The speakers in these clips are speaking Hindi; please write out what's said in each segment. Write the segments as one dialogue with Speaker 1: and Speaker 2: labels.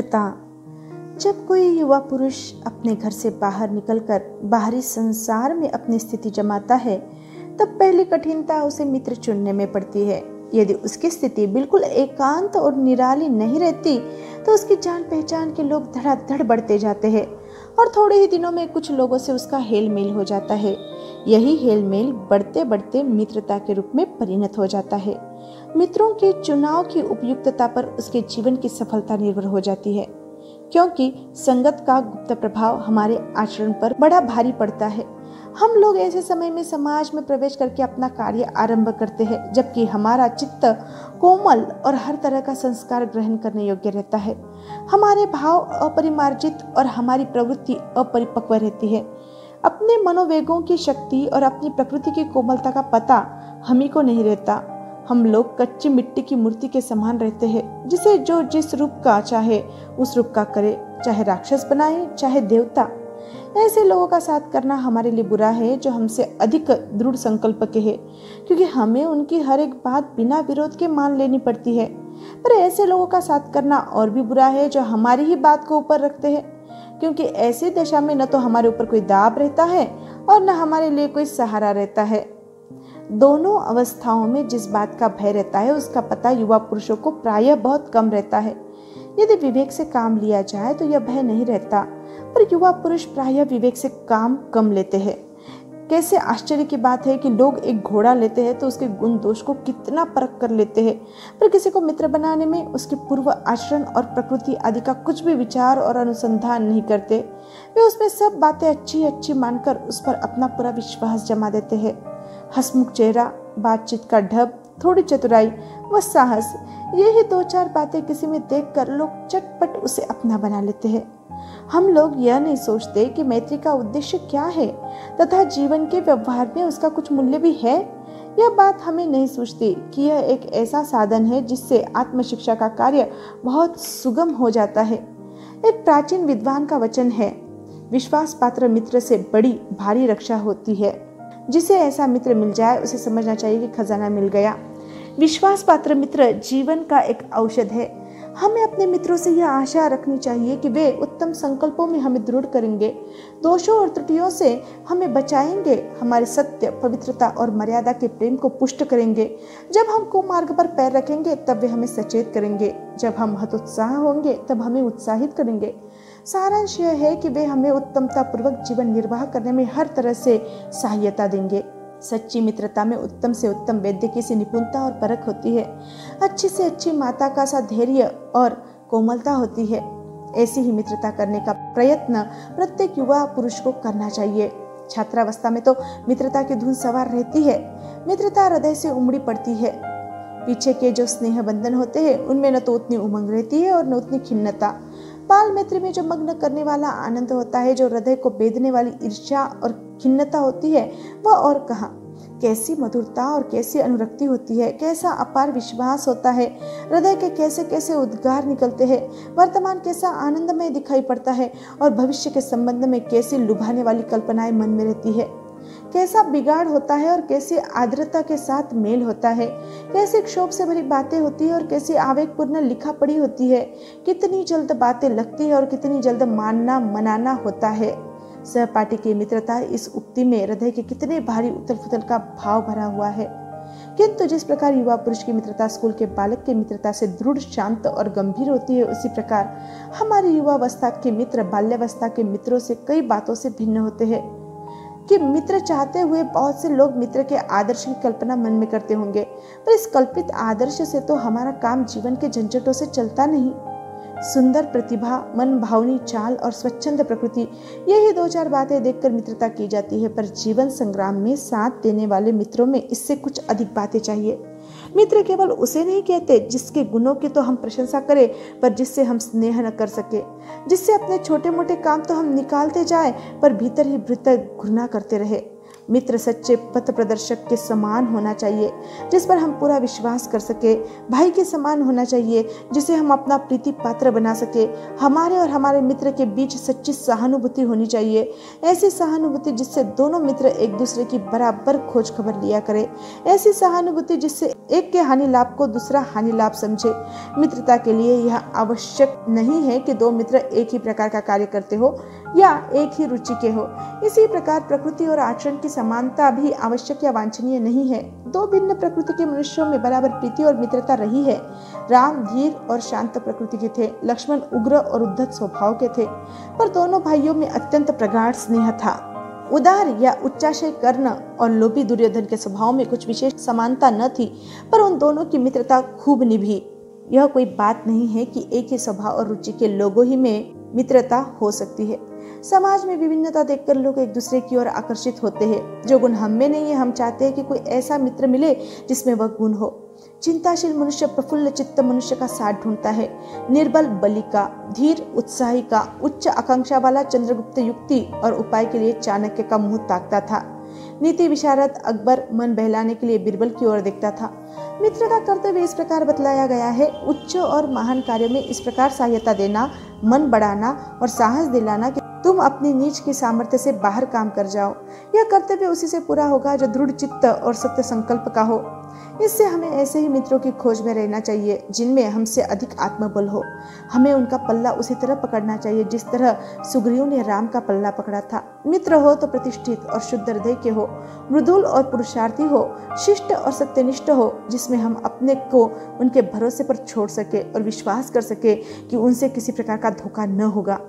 Speaker 1: मित्रता। जब कोई युवा पुरुष अपने घर से बाहर निकलकर बाहरी संसार में अपनी स्थिति जमाता है, तब पहली कठिनता उसे मित्र चुनने में पड़ती है। यदि उसकी स्थिति बिल्कुल एकांत और निराली नहीं रहती, तो उसकी जान पहचान के लोग धड़ाधड़ बढ़ते जाते हैं और थोड़े ही दिनों में कुछ लोगों से उसका हेल मेल हो जाता है। यही हेल मेल बढ़ते बढ़ते मित्रता के रूप में परिणत हो जाता है। मित्रों के चुनाव की उपयुक्तता पर उसके जीवन की सफलता निर्भर हो जाती है, क्योंकि संगत का गुप्त प्रभाव हमारे आचरण पर बड़ा भारी पड़ता है। हम लोग ऐसे समय में समाज में प्रवेश करके अपना कार्य आरंभ करते हैं, जबकि हमारा चित्त कोमल और हर तरह का संस्कार ग्रहण करने योग्य रहता है। हमारे भाव अपरिमार्जित और हमारी प्रवृत्ति अपरिपक्व रहती है। अपने मनोवेगों की शक्ति और अपनी प्रकृति की कोमलता का पता हम ही को नहीं रहता। हम लोग कच्ची मिट्टी की मूर्ति के समान रहते हैं, जिसे जो जिस रूप का चाहे उस रूप का करे, चाहे राक्षस बनाए चाहे देवता। ऐसे लोगों का साथ करना हमारे लिए बुरा है जो हमसे अधिक दृढ़ संकल्प के हैं, क्योंकि हमें उनकी हर एक बात बिना विरोध के मान लेनी पड़ती है। पर ऐसे लोगों का साथ करना और भी बुरा है जो हमारी ही बात को ऊपर रखते हैं, क्योंकि ऐसी दशा में न तो हमारे ऊपर कोई दाब रहता है और न हमारे लिए कोई सहारा रहता है। दोनों अवस्थाओं में जिस बात का भय रहता है, उसका पता युवा पुरुषों को प्रायः बहुत कम रहता है। यदि विवेक से काम लिया जाए तो यह भय नहीं रहता, पर युवा पुरुष प्रायः विवेक से काम कम लेते हैं। कैसे आश्चर्य की बात है कि लोग एक घोड़ा लेते हैं तो उसके गुण दोष को कितना परख कर लेते हैं, पर किसी को मित्र बनाने में उसके पूर्व आचरण और प्रकृति आदि का कुछ भी विचार और अनुसंधान नहीं करते। वे उसमें सब बातें अच्छी अच्छी मानकर उस पर अपना पूरा विश्वास जमा देते हैं। हंसमुख चेहरा, बातचीत का ढब, थोड़ी चतुराई व साहस, यही दो चार बातें किसी में देखकर लोग चटपट उसे अपना बना लेते हैं। हम लोग यह नहीं सोचते कि मैत्री का उद्देश्य क्या है तथा जीवन के व्यवहार में उसका कुछ मूल्य भी है। यह बात हमें नहीं सूझती कि यह एक ऐसा साधन है जिससे आत्मशिक्षा का कार्य बहुत सुगम हो जाता है। एक प्राचीन विद्वान का वचन है, विश्वास पात्र मित्र से बड़ी भारी रक्षा होती है। जिसे ऐसा मित्र मिल जाए उसे समझना चाहिए कि खजाना मिल गया। विश्वास पात्र मित्र जीवन का एक औषध है। हमें अपने मित्रों से यह आशा रखनी चाहिए कि वे उत्तम संकल्पों में हमें दृढ़ करेंगे, दोषों और त्रुटियों से हमें बचाएंगे, हमारे सत्य, पवित्रता और मर्यादा के प्रेम को पुष्ट करेंगे। जब हम कुमार्ग पर पैर रखेंगे तब वे हमें सचेत करेंगे, जब हम हतोत्साह होंगे तब हमें उत्साहित करेंगे। सारांश यह है कि वे हमें उत्तमता पूर्वक जीवन निर्वाह करने में हर तरह से सहायता देंगे। सच्ची मित्रता में उत्तम से उत्तम वैद्य की सी निपुणता और परख होती है। अच्छी से अच्छी माता का सा धैर्य और कोमलता होती है। ऐसी ही मित्रता करने का प्रयत्न प्रत्येक युवा पुरुष को करना चाहिए। छात्रावस्था में तो मित्रता की धुन सवार रहती है। मित्रता हृदय से उमड़ी पड़ती है। पीछे के जो स्नेह बंधन होते हैं उनमें न तो उतनी उमंग रहती है और न उतनी खिन्नता। बाल मैत्री में जो मग्न करने वाला आनंद होता है, जो हृदय को बेधने वाली ईर्ष्या और खिन्नता होती है, वह और कहाँ। कैसी मधुरता और कैसी अनुरक्ति होती है, कैसा अपार विश्वास होता है, हृदय के कैसे कैसे उद्गार निकलते हैं, वर्तमान कैसा आनंदमय दिखाई पड़ता है और भविष्य के संबंध में कैसी लुभाने वाली कल्पनाएं मन में रहती है। कैसा बिगाड़ होता है और कैसी आर्द्रता के साथ मेल होता है, कैसे क्षोभ से भरी बातें होती है और कैसी आवेगपूर्ण लिखा पड़ी होती है। कितनी जल्द बातें लगती है और कितनी जल्द मानना मनाना होता है। सहपाठी की मित्रता, इस उक्ति में हृदय के कितने भारी उथल पुथल का भाव भरा हुआ है। किंतु जिस प्रकार युवा पुरुष की मित्रता स्कूल के बालक की मित्रता से दृढ़, शांत और गंभीर होती है, उसी प्रकार हमारी युवावस्था के मित्र बाल्यावस्था के मित्रों से कई बातों से भिन्न होते हैं। कि मित्र चाहते हुए बहुत से लोग मित्र के आदर्श की कल्पना मन में करते होंगे, पर इस कल्पित आदर्श से तो हमारा काम जीवन के झंझटों से चलता नहीं। सुंदर प्रतिभा, मन भावनी चाल और स्वच्छंद प्रकृति, यही दो चार बातें देखकर मित्रता की जाती है, पर जीवन संग्राम में साथ देने वाले मित्रों में इससे कुछ अधिक बातें चाहिए। मित्र केवल उसे नहीं कहते जिसके गुणों की तो हम प्रशंसा करें, पर जिससे हम स्नेह न कर सके, जिससे अपने छोटे मोटे काम तो हम निकालते जाए पर भीतर ही भीतर घृणा करते रहे। मित्र सच्चे पथ प्रदर्शक के समान होना चाहिए, जिस पर हम पूरा विश्वास कर सके। भाई के समान होना चाहिए, जिसे हम अपना प्रीति पात्र बना सके। हमारे और हमारे मित्र के बीच सच्ची सहानुभूति होनी चाहिए, ऐसी सहानुभूति जिससे दोनों मित्र एक दूसरे की बराबर खोज खबर लिया करे, ऐसी सहानुभूति जिससे एक के हानि लाभ को दूसरा हानि लाभ समझे। मित्रता के लिए यह आवश्यक नहीं है कि दो मित्र एक ही प्रकार का कार्य करते हो या एक ही रुचि के हो। इसी प्रकार प्रकृति और आचरण की समानता भी आवश्यक या वांछनीय नहीं है। दो भिन्न प्रकृति के मनुष्यों में बराबर प्रीति और मित्रता रही है। राम धीर और शांत प्रकृति के थे, लक्ष्मण उग्र और उद्धत स्वभाव के थे, पर दोनों भाइयों में अत्यंत प्रगाढ़ स्नेह था। उदार या उच्चाशय कर्ण और लोभी दुर्योधन के स्वभाव में कुछ विशेष समानता न थी, पर उन दोनों की मित्रता खूब निभी। यह कोई बात नहीं है कि एक ही स्वभाव और रुचि के लोगों ही में मित्रता हो सकती है। समाज में विभिन्नता देखकर लोग एक दूसरे की ओर आकर्षित होते हैं। जो गुण हम में नहीं है, हम चाहते हैं कि कोई ऐसा मित्र मिले जिसमें वह गुण हो। चिंताशील मनुष्य प्रफुल्ल चित्त मनुष्य का साथ ढूंढता है, निर्बल बलि का, धीर उत्साही का, उच्च आकांक्षा वाला चंद्रगुप्त युक्ति और उपाय के लिए चाणक्य का मुंह ताकता था। नीति विशारद अकबर मन बहलाने के लिए बीरबल की ओर देखता था। मित्र का कर्तव्य इस प्रकार बतलाया गया है, उच्च और महान कार्यों में इस प्रकार सहायता देना, मन बढ़ाना और साहस दिलाना कि तुम अपनी नीच की सामर्थ्य से बाहर काम कर जाओ। यह कर्तव्य उसी से पूरा होगा जो दृढ़ चित्त और सत्य संकल्प का हो। इससे हमें ऐसे ही मित्रों की खोज में रहना चाहिए जिनमें हमसे अधिक आत्मबल हो। हमें उनका पल्ला उसी तरह पकड़ना चाहिए जिस तरह सुग्रीव ने राम का पल्ला पकड़ा था। मित्र हो तो प्रतिष्ठित और शुद्ध हृदय के हो, मृदुल और पुरुषार्थी हो, शिष्ट और सत्यनिष्ठ हो, जिसमें हम अपने को उनके भरोसे पर छोड़ सके और विश्वास कर सके कि उनसे किसी प्रकार का धोखा न होगा।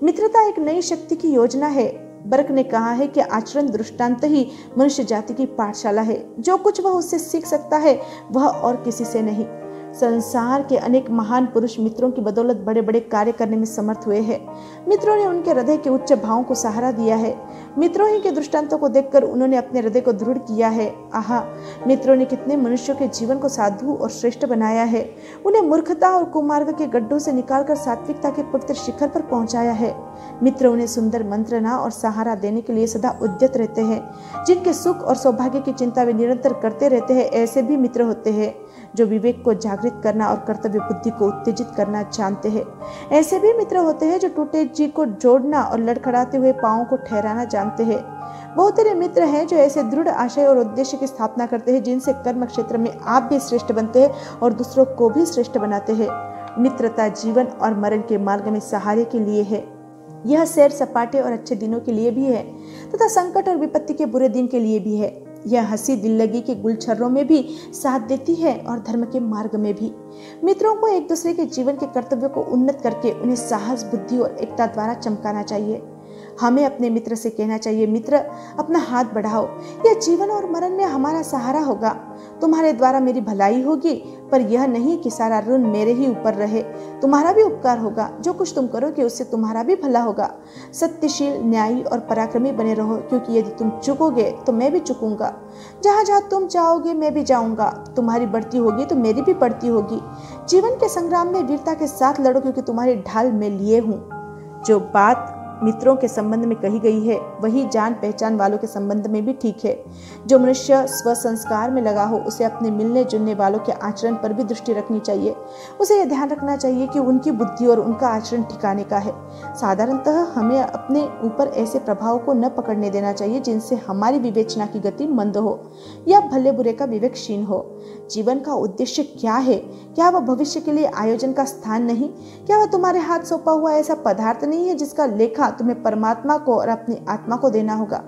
Speaker 1: मित्रता एक नई शक्ति की योजना है। बर्क ने कहा है कि आचरण दृष्टांत ही मनुष्य जाति की पाठशाला है। जो कुछ वह उससे सीख सकता है वह और किसी से नहीं। संसार के अनेक महान पुरुष मित्रों की बदौलत बड़े बड़े कार्य करने में समर्थ हुए हैं। मित्रों ने उनके हृदय के उच्च भावों को सहारा दिया है। मित्रों ही के दृष्टांतों को देखकर उन्होंने अपने हृदय को दृढ़ किया है। आहा, मित्रों ने कितने मनुष्यों के जीवन को साधु और श्रेष्ठ बनाया है। उन्हें मूर्खता और कुमार्ग के गड्ढों से निकालकर सात्विकता के पवित्र शिखर पर पहुंचाया है। मित्र उन्हें सुंदर मंत्रणा और सहारा देने के लिए सदा उद्यत रहते हैं। जिनके सुख और सौभाग्य की चिंता वे निरंतर करते रहते हैं, ऐसे भी मित्र होते हैं जो विवेक को जागृत करना और कर्तव्य बुद्धि को उत्तेजित करना जानते हैं। ऐसे भी मित्र होते हैं जो टूटे जी को जोड़ना और लड़खड़ाते हुए पांवों को ठहराना जानते हैं। बहुत सारे मित्र हैं जो ऐसे दृढ़ आशय और उद्देश्य की स्थापना करते हैं जिनसे कर्म क्षेत्र में आप भी श्रेष्ठ बनते हैं और दूसरों को भी श्रेष्ठ बनाते हैं। मित्रता जीवन और मरण के मार्ग में सहारे के लिए है। यह सैर सपाटे और अच्छे दिनों के लिए भी है तथा संकट और विपत्ति के बुरे दिन के लिए भी है। यह हंसी दिल्लगी के गुलछर्रों में भी साथ देती है और धर्म के मार्ग में भी। मित्रों को एक दूसरे के जीवन के कर्तव्यों को उन्नत करके उन्हें साहस, बुद्धि और एकता द्वारा चमकाना चाहिए। हमें अपने मित्र से कहना चाहिए, मित्र अपना हाथ बढ़ाओ, यह जीवन और मरण में हमारा सहारा होगा। तुम्हारे द्वारा मेरी भलाई होगी, पर यह नहीं कि सारा ऋण मेरे ही ऊपर रहे। तुम्हारा भी उपकार होगा, जो कुछ तुम करोगे उससे तुम्हारा भी भला होगा। सत्यशील, न्यायी और पराक्रमी बने रहो, क्योंकि यदि तुम चुकोगे तो मैं भी चुकूंगा। जहाँ जहाँ तुम जाओगे मैं भी जाऊंगा। तुम्हारी बढ़ती होगी तो मेरी भी बढ़ती होगी। जीवन के संग्राम में वीरता के साथ लड़ो, क्योंकि तुम्हारी ढाल मैं लिए हूँ। जो बात मित्रों के संबंध में कही गई है वही जान पहचान वालों के संबंध में भी ठीक है। जो मनुष्य स्व संस्कार में लगा हो उसे अपने मिलने जुलने वालों के आचरण पर भी दृष्टि रखनी चाहिए। उसे यह ध्यान रखना चाहिए कि उनकी बुद्धि और उनका आचरण ठिकाने का है। साधारणतः हमें अपने ऊपर ऐसे प्रभाव को न पकड़ने देना चाहिए जिनसे हमारी विवेचना की गति मंद हो या भले बुरे का विवेक क्षीण हो। जीवन का उद्देश्य क्या है? क्या वह भविष्य के लिए आयोजन का स्थान नहीं? क्या वह तुम्हारे हाथ सौंपा हुआ ऐसा पदार्थ नहीं है जिसका लेखा तुम्हें परमात्मा को और अपनी आत्मा को देना होगा?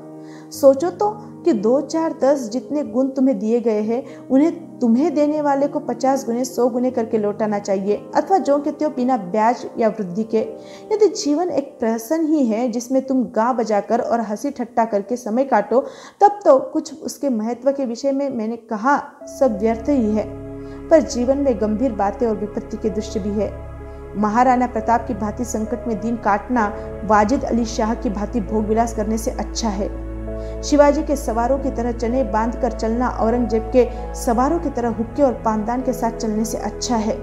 Speaker 1: सोचो तो कि 2, 4, 10 जितने गुण तुम्हें दिए गए हैं उन्हें तुम्हें देने वाले को 50 गुने 100 गुने करके लौटाना चाहिए, अथवा जो के त्यों बिना ब्याज या वृद्धि के। यदि जीवन एक प्रहसन ही है जिसमें तुम गा बजाकर और हंसी ठट्टा करके समय काटो, तब तो कुछ उसके महत्व के विषय में मैंने कहा सब व्यर्थ ही है। पर जीवन में गंभीर बातें और विपत्ति के दृश्य भी है। महाराणा प्रताप की भांति संकट में दिन काटना वाजिद अली शाह की भांति भोग विलास करने से अच्छा है। शिवाजी के सवारों की तरह चने बांधकर चलना औरंगजेब के सवारों की तरह हुक्के और पानदान के साथ चलने से अच्छा है।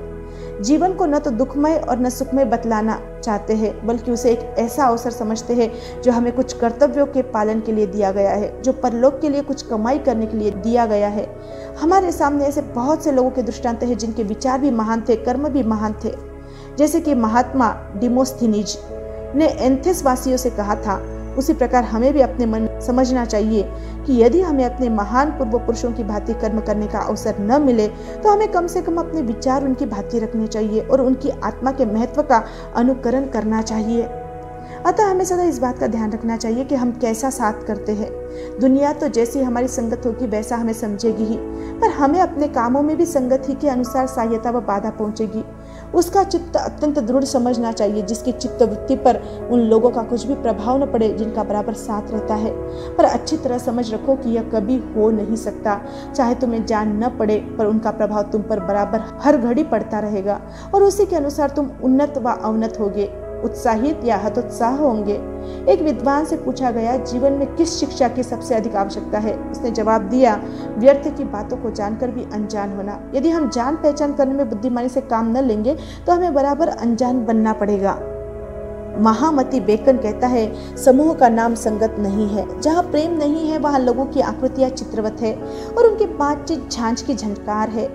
Speaker 1: जीवन को न तो दुखमय और न सुखमय बतलाना चाहते हैं, बल्कि उसे एक ऐसा अवसर समझते हैं जो हमें कुछ कर्तव्यों के पालन के लिए दिया गया है, जो परलोक के लिए कुछ कमाई करने के लिए दिया गया है। हमारे सामने ऐसे बहुत से लोगों के दृष्टांत हैं जिनके विचार भी महान थे, कर्म भी महान थे। जैसे कि महात्मा डिमोस्थेनीज ने एथेंस वासियों से कहा था, उसी प्रकार हमें भी अपने मन समझना चाहिए कि यदि हमें अपने महान पूर्व पुरुषों की भांति कर्म करने का अवसर न मिले तो हमें कम से कम अपने विचार उनकी भांति रखने चाहिए और उनकी आत्मा के महत्व का अनुकरण करना चाहिए। अतः हमें सदा इस बात का ध्यान रखना चाहिए कि हम कैसा साथ करते हैं। दुनिया तो जैसी हमारी संगत होगी वैसा हमें समझेगी ही, पर हमें अपने कामों में भी संगत ही के अनुसार सहायता व बाधा पहुंचेगी। उसका चित्त अत्यंत दृढ़ समझना चाहिए, जिसकी चित्त वृत्ति पर उन लोगों का कुछ भी प्रभाव न पड़े जिनका बराबर साथ रहता है। पर अच्छी तरह समझ रखो कि यह कभी हो नहीं सकता। चाहे तुम्हें जान न पड़े, पर उनका प्रभाव तुम पर बराबर हर घड़ी पड़ता रहेगा और उसी के अनुसार तुम उन्नत व अवनत होगे, उत्साहित या हतोत्साह होंगे। एक विद्वान से पूछा गया, जीवन में किस शिक्षा की सबसे अधिक आवश्यकता है? उसने जवाब दिया, व्यर्थ की बातों को जानकर भी अनजान होना। यदि हम जान पहचान करने में बुद्धिमानी से काम न लेंगे तो हमें बराबर अनजान बनना पड़ेगा। महामती बेकन कहता है, समूह का नाम संगत नहीं है। जहाँ प्रेम नहीं है वहाँ लोगों की आकृतियाँ चित्रवत है और उनकी बातचीत झांझ की झंकार है।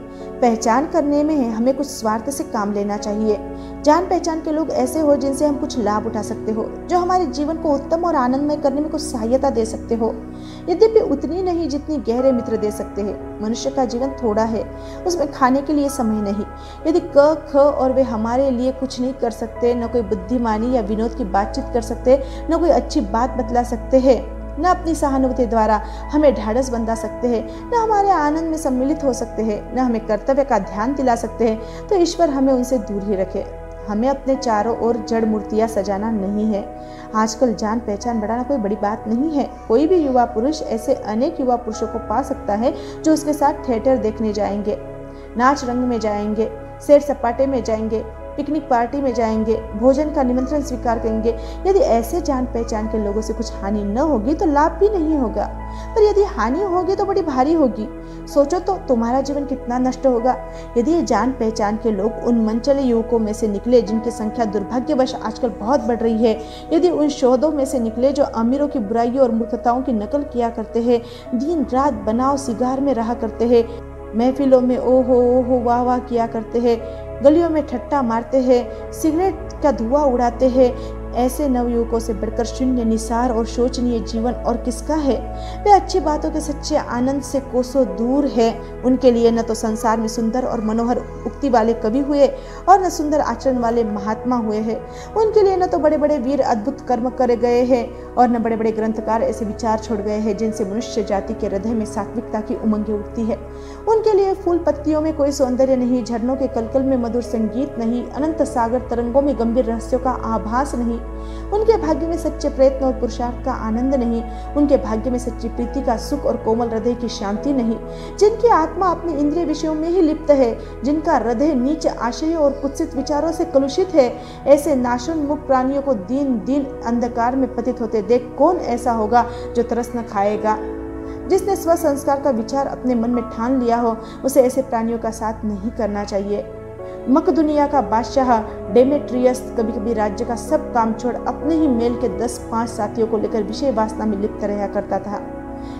Speaker 1: पहचान करने में हमें कुछ स्वार्थ से काम लेना चाहिए। जान पहचान के लोग ऐसे हो जिनसे हम कुछ लाभ उठा सकते हो, जो हमारे जीवन को उत्तम और आनंदमय करने में कुछ सहायता दे सकते हो, यद्यपि उतनी नहीं जितनी गहरे मित्र दे सकते हैं। मनुष्य का जीवन थोड़ा है, उसमें खाने के लिए समय नहीं। यदि क ख और वे हमारे लिए कुछ नहीं कर सकते, न कोई बुद्धिमानी या विनोद की बातचीत कर सकते, न कोई अच्छी बात बतला सकते हैं, न अपनी सहानुभूति द्वारा हमें ढाढ़स बंधा सकते हैं, न हमारे आनंद में सम्मिलित हो सकते हैं, न हमें कर्तव्य का ध्यान दिला सकते हैं, तो ईश्वर हमें उनसे दूर ही रखे। हमें अपने चारों ओर जड़ मूर्तियां सजाना नहीं है। आजकल जान पहचान बढ़ाना कोई बड़ी बात नहीं है। कोई भी युवा पुरुष ऐसे अनेक युवा पुरुषों को पा सकता है जो उसके साथ थिएटर देखने जाएंगे, नाच रंग में जाएंगे, सैर सपाटे में जाएंगे, पिकनिक पार्टी में जाएंगे, भोजन का निमंत्रण स्वीकार करेंगे। यदि ऐसे जान पहचान के लोगों से कुछ हानि न होगी तो लाभ भी नहीं होगा, पर यदि हानि होगी तो बड़ी भारी होगी। सोचो तो तुम्हारा जीवन कितना नष्ट होगा। यदि ये जान पहचान के लोग उन मनचले युवकों में से निकले जिनकी संख्या दुर्भाग्यवश आजकल बहुत बढ़ रही है, यदि उन शोधों में से निकले जो अमीरों की बुराइयों और मूर्खताओं की नकल किया करते हैं, दिन रात बनाव सिगार में रहा करते हैं, महफिलों में ओहो वाह वाह किया करते हैं, गलियों में ठट्टा मारते हैं, सिगरेट का धुआं उड़ाते हैं, ऐसे नवयुवकों से बढ़कर शून्य, निसार और शोचनीय जीवन और किसका है? वे अच्छी बातों के सच्चे आनंद से कोसों दूर है। उनके लिए न तो संसार में सुंदर और मनोहर उक्ति वाले कवि हुए और न सुंदर आचरण वाले महात्मा हुए हैं। उनके लिए न तो बड़े बड़े वीर अद्भुत कर्म करे गए हैं और न बड़े बड़े ग्रंथकार ऐसे विचार छोड़ गए हैं जिनसे मनुष्य जाति के हृदय में सात्विकता की उमंगें उठती है। उनके लिए फूल पत्तियों में कोई सौंदर्य नहीं, झरनों के कलकल में मधुर संगीत नहीं, अनंत सागर तरंगों में गंभीर रहस्यों का आभास नहीं। उनके भाग्य में सच्चे प्रयत्न और पुरुषार्थ का आनंद नहीं। उनके भाग्य में सच्ची प्रीति का सुख और कोमल हृदय की शांति नहीं। जिनकी आत्मा अपने इंद्रिय विषयों में ही लिप्त है, जिनका हृदय नीच आशयों और कुत्सित विचारों से कलुषित है, ऐसे नाशोन्मुख प्राणियों को दिन दिन अंधकार में पतित होते देख कौन ऐसा होगा जो तरस न खाएगा? जिसने स्व संस्कार का विचार अपने मन में ठान लिया हो, उसे ऐसे प्राणियों का साथ नहीं करना चाहिए। मकदुनिया का बादशाह डेमेट्रियस कभी कभी राज्य का सब काम छोड़ अपने ही मेल के 10-5 साथियों को लेकर विषय वासना में लिप्त रहा करता था।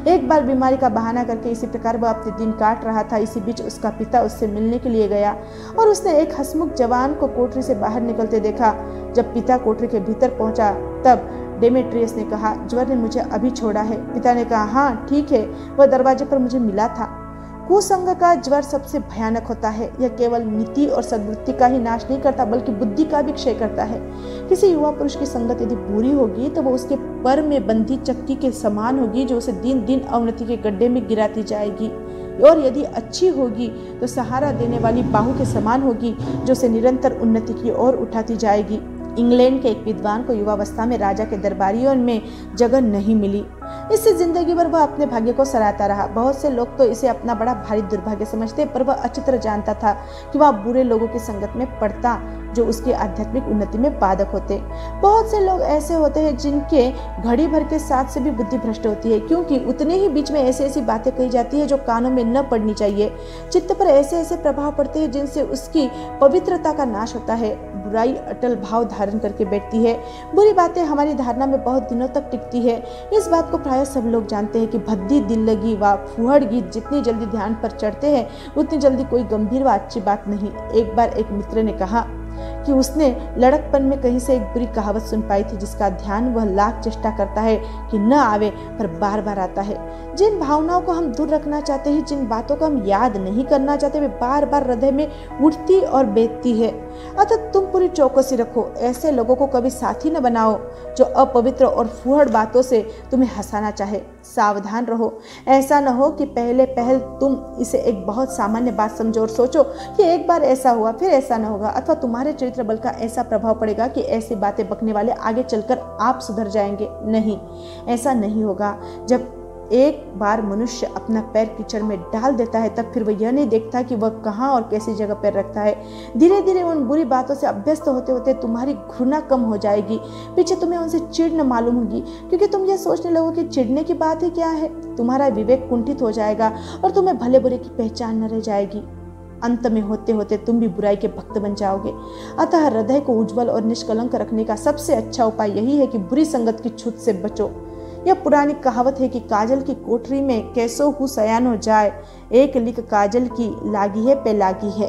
Speaker 1: एक बार बीमारी का बहाना करके इसी प्रकार वह अपने दिन काट रहा था। इसी बीच उसका पिता उससे मिलने के लिए गया और उसने एक हंसमुख जवान को कोठरी से बाहर निकलते देखा। जब पिता कोठरी के भीतर पहुंचा तब डेमेट्रियस ने कहा, ज्वर ने मुझे अभी छोड़ा है। पिता ने कहा, हाँ ठीक है, वह दरवाजे पर मुझे मिला था। कुसंग का ज्वर सबसे भयानक होता है। यह केवल नीति और सद्वृत्ति का ही नाश नहीं करता बल्कि बुद्धि का भी क्षय करता है। किसी युवा पुरुष की संगत यदि बुरी होगी तो वो उसके पर में बंधी चक्की के समान होगी जो उसे दिन दिन अवनति के गड्ढे में गिराती जाएगी, और यदि अच्छी होगी तो सहारा देने वाली बाहू के समान होगी जो उसे निरंतर उन्नति की ओर उठाती जाएगी। इंग्लैंड के एक विद्वान को युवावस्था में राजा के दरबारियों में जगह नहीं मिली। इससे जिंदगी भर वह अपने भाग्य को सराहता रहा। बहुत से लोग तो इसे अपना बड़ा भारी दुर्भाग्य समझते, पर वह अच्छी तरह जानता था कि वह बुरे लोगों की संगत में पड़ता जो उसकी आध्यात्मिक उन्नति में बाधक होते। बहुत से लोग ऐसे होते हैं जिनके घड़ी भर के साथ से भी बुद्धि भ्रष्ट होती है, क्योंकि उतने ही बीच में ऐसी ऐसी बातें कही जाती है जो कानों में न पड़नी चाहिए। चित्त पर ऐसे ऐसे प्रभाव पड़ते हैं जिनसे उसकी पवित्रता का नाश होता है। बुराई अटल भाव धारण करके बैठती है। बुरी बातें हमारी धारणा में बहुत दिनों तक टिकती है। इस बात को प्राय सब लोग जानते हैं कि भद्दी, दिल लगी व फुहड़ गीत जितनी जल्दी ध्यान पर चढ़ते हैं उतनी जल्दी कोई गंभीर व अच्छी बात नहीं। एक बार एक मित्र ने कहा कि उसने लड़कपन में कहीं से एक बुरी कहावत सुन पाई थी, जिसका ध्यान वह लाख चेष्टा करता है कि न आवे पर बार बार आता है। जिन भावनाओं को हम दूर रखना चाहते हैं, जिन बातों को हम याद नहीं करना चाहते, वे बार बार हृदय में उठती और बेचती है। अतः तुम पूरी चौकसी रखो। ऐसे लोगों को कभी साथी न बनाओ जो अपवित्र और फुहड़ बातों से तुम्हें हंसाना चाहे। सावधान रहो, ऐसा न हो कि पहले पहल तुम इसे एक बहुत सामान्य बात समझो और सोचो कि एक बार ऐसा हुआ फिर ऐसा न होगा, अथवा तुम्हारे चरित्र बल का ऐसा प्रभाव पड़ेगा कि ऐसी बातें बकने वाले आगे चलकर आप सुधर जाएंगे। नहीं, ऐसा नहीं होगा। जब एक बार मनुष्य अपना पैर कीचड़ में डाल देता है तब फिर वह यह नहीं देखता कि वह कहाँ और कैसी जगह पैर रखता है। धीरे धीरे उन बुरी बातों से अभ्यस्त होते होते तुम्हारी घृणा कम हो जाएगी। पीछे तुम्हें उनसे चिढ़ न मालूम होगी, क्योंकि तुम यह सोचने लगोगे कि चिढ़ने की बात ही क्या है। तुम्हारा विवेक कुंठित हो जाएगा और तुम्हें भले बुरे की पहचान न रह जाएगी। अंत में होते होते तुम भी बुराई के भक्त बन जाओगे। अतः हृदय को उज्जवल और निष्कलंक रखने का सबसे अच्छा उपाय यही है कि बुरी संगत की छूत से बचो। यह पुरानी कहावत है कि काजल की कोठरी में कैसो हु सयानो जाए, एक लिक काजल की लागी है पे लागी है।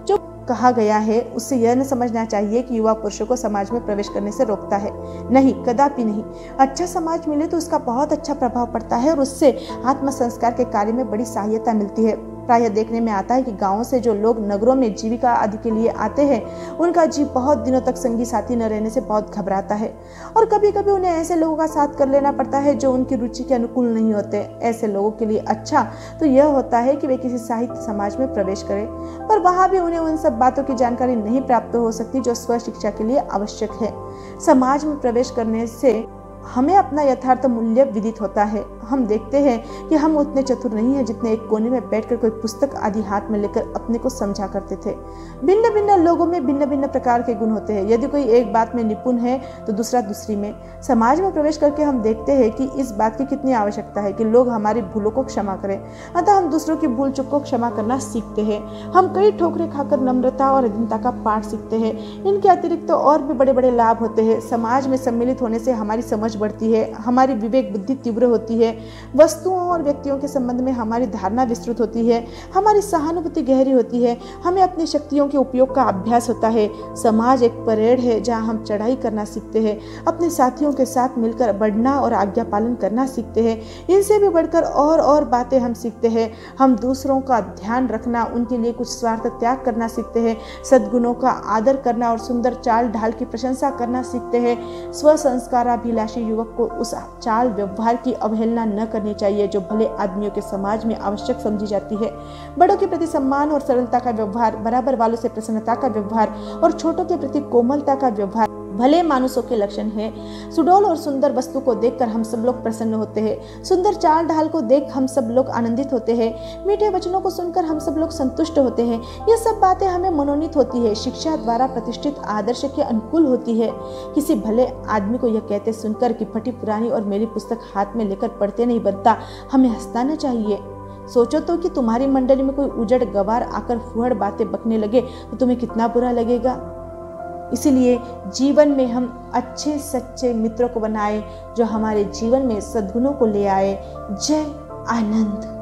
Speaker 1: जो कहा गया है उससे यह न समझना चाहिए कि युवा पुरुषों को समाज में प्रवेश करने से रोकता है। नहीं, कदापि नहीं। अच्छा समाज मिले तो उसका बहुत अच्छा प्रभाव पड़ता है और उससे आत्म संस्कार के कार्य में बड़ी सहायता मिलती है। प्रायः देखने में आता है कि गांवों से जो लोग नगरों में जीविका आदि के लिए आते हैं, उनका जीव बहुत दिनों तक संगी साथी न रहने से बहुत घबराता है और कभी कभी उन्हें ऐसे लोगों का साथ कर लेना पड़ता है जो उनकी रुचि के अनुकूल नहीं होते। ऐसे लोगों के लिए अच्छा तो यह होता है कि वे किसी साहित्य समाज में प्रवेश करें, पर वहां भी उन्हें उन सब बातों की जानकारी नहीं प्राप्त हो सकती जो स्व शिक्षा के लिए आवश्यक है। समाज में प्रवेश करने से हमें अपना यथार्थ मूल्य विदित होता है। हम देखते हैं कि हम उतने चतुर नहीं हैं जितने एक कोने में बैठकर कोई पुस्तक आदि हाथ में लेकर अपने को समझा करते थे। भिन्न भिन्न लोगों में भिन्न भिन्न प्रकार के गुण होते हैं। यदि कोई एक बात में निपुण है तो दूसरा दूसरी में। समाज में प्रवेश करके हम देखते हैं कि इस बात की कितनी आवश्यकता है कि लोग हमारी भूलों को क्षमा करें। अतः हम दूसरों की भूल चूक को क्षमा करना सीखते हैं। हम कई ठोकरें खाकर नम्रता और अधीनता का पाठ सीखते हैं। इनके अतिरिक्त तो और भी बड़े बड़े लाभ होते हैं। समाज में सम्मिलित होने से हमारी समझ बढ़ती है, हमारी विवेक बुद्धि तीव्र होती है, वस्तुओं और व्यक्तियों के संबंध में हमारी धारणा विस्तृत होती है, हमारी सहानुभूति गहरी होती है, हमें अपनी शक्तियों के उपयोग का अभ्यास होता है। समाज एक परेड है जहां हम चढ़ाई करना सीखते हैं, अपने साथियों के साथ मिलकर बढ़ना और आज्ञा पालन करना सीखते हैं। इनसे भी बढ़कर और बातें हम सीखते हैं। हम दूसरों का ध्यान रखना, उनके लिए कुछ स्वार्थ त्याग करना सीखते हैं, सद्गुणों का आदर करना और सुंदर चाल ढाल की प्रशंसा करना सीखते हैं। स्व संस्काराभिलाषी युवक को उस चाल व्यवहार की अवहेलना न करनी चाहिए जो भले आदमियों के समाज में आवश्यक समझी जाती है। बड़ों के प्रति सम्मान और सरलता का व्यवहार, बराबर वालों से प्रसन्नता का व्यवहार और छोटों के प्रति कोमलता का व्यवहार भले मानुषों के लक्षण है। सुडौल और सुंदर वस्तु को देखकर हम सब लोग प्रसन्न होते हैं। सुंदर चाल ढाल को देख हम सब लोग आनंदित होते हैं। मीठे वचनों को सुनकर हम सब लोग संतुष्ट होते हैं। ये सब बातें हमें मनोनीत होती है, शिक्षा द्वारा प्रतिष्ठित आदर्श के अनुकूल होती है। किसी भले आदमी को यह कहते सुनकर कि फटी पुरानी और मेरी पुस्तक हाथ में लेकर पढ़ते नहीं बनता, हमें हंसना न चाहिए। सोचो तो कि तुम्हारी मंडली में कोई उजड़ गवार आकर फुहड़ बातें बकने लगे तो तुम्हें कितना बुरा लगेगा। इसीलिए जीवन में हम अच्छे सच्चे मित्रों को बनाए जो हमारे जीवन में सद्गुणों को ले आए। जय आनंद।